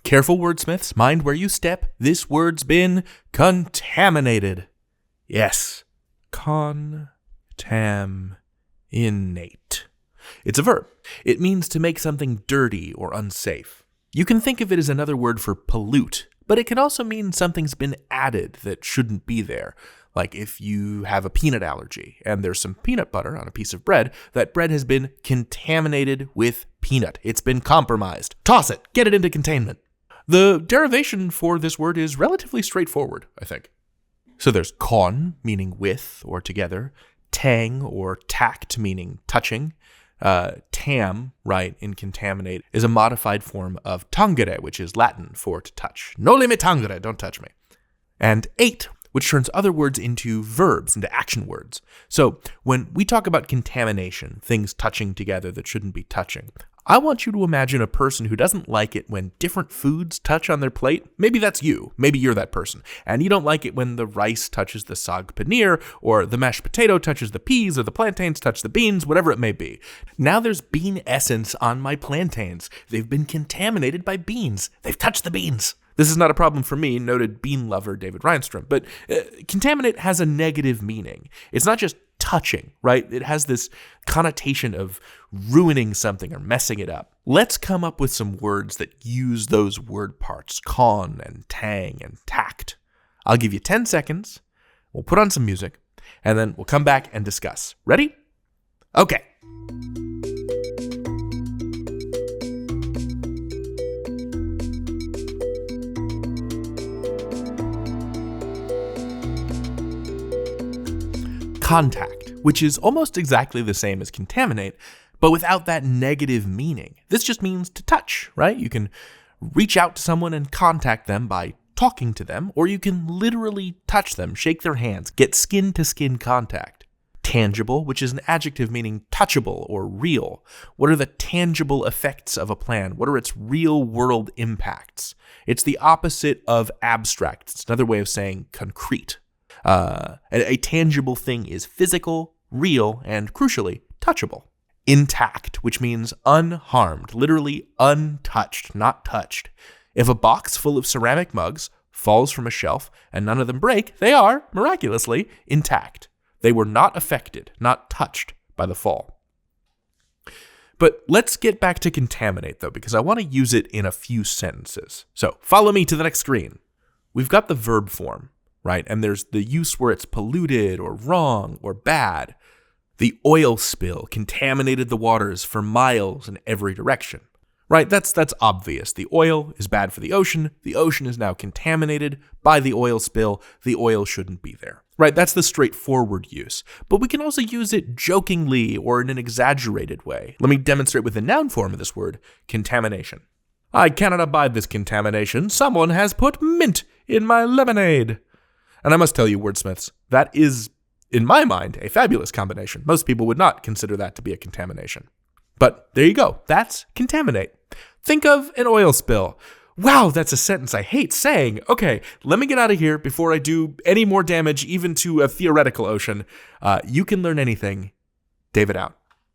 Careful, wordsmiths, mind where you step. This word's been contaminated. Yes, contaminate. It's a verb. It means to make something dirty or unsafe. You can think of it as another word for pollute, but it can also mean something's been added that shouldn't be there. Like if you have a peanut allergy and there's some peanut butter on a piece of bread, that bread has been contaminated with peanut. It's been compromised. Toss it. Get it into containment. The derivation for this word is relatively straightforward, I think. So there's con, meaning with or together, tang or tact, meaning touching. Tam, right, in contaminate, is a modified form of tangere, which is Latin for to touch. Noli me tangere, don't touch me. And ate, which turns other words into verbs, into action words. So when we talk about contamination, things touching together that shouldn't be touching, I want you to imagine a person who doesn't like it when different foods touch on their plate. Maybe that's you. Maybe you're that person. And you don't like it when the rice touches the saag paneer, or the mashed potato touches the peas, or the plantains touch the beans, whatever it may be. Now there's bean essence on my plantains. They've been contaminated by beans. They've touched the beans. This is not a problem for me, noted bean lover David Reinstrom, but contaminate has a negative meaning. It's not just touching, right? It has this connotation of ruining something or messing it up. Let's come up with some words that use those word parts, con and tang and tact. I'll give you 10 seconds, we'll put on some music, and then we'll come back and discuss. Ready? Okay. Contact, which is almost exactly the same as contaminate, but without that negative meaning. This just means to touch, right? You can reach out to someone and contact them by talking to them, or you can literally touch them, shake their hands, get skin-to-skin contact. Tangible, which is an adjective meaning touchable or real. What are the tangible effects of a plan? What are its real-world impacts? It's the opposite of abstract. It's another way of saying concrete. A tangible thing is physical, real, and crucially, touchable. Intact, which means unharmed, literally untouched, not touched. If a box full of ceramic mugs falls from a shelf and none of them break, they are, miraculously, intact. They were not affected, not touched by the fall. But let's get back to contaminate, though, because I want to use it in a few sentences. So follow me to the next screen. We've got the verb form, right? And there's the use where it's polluted or wrong or bad. The oil spill contaminated the waters for miles in every direction, right? That's obvious. The oil is bad for the ocean. The ocean is now contaminated by the oil spill. The oil shouldn't be there, right? That's the straightforward use. But we can also use it jokingly or in an exaggerated way. Let me demonstrate with the noun form of this word, contamination. I cannot abide this contamination. Someone has put mint in my lemonade. And I must tell you, wordsmiths, that is, in my mind, a fabulous combination. Most people would not consider that to be a contamination. But there you go. That's contaminate. Think of an oil spill. Wow, that's a sentence I hate saying. Okay, let me get out of here before I do any more damage, even to a theoretical ocean. You can learn anything. David out.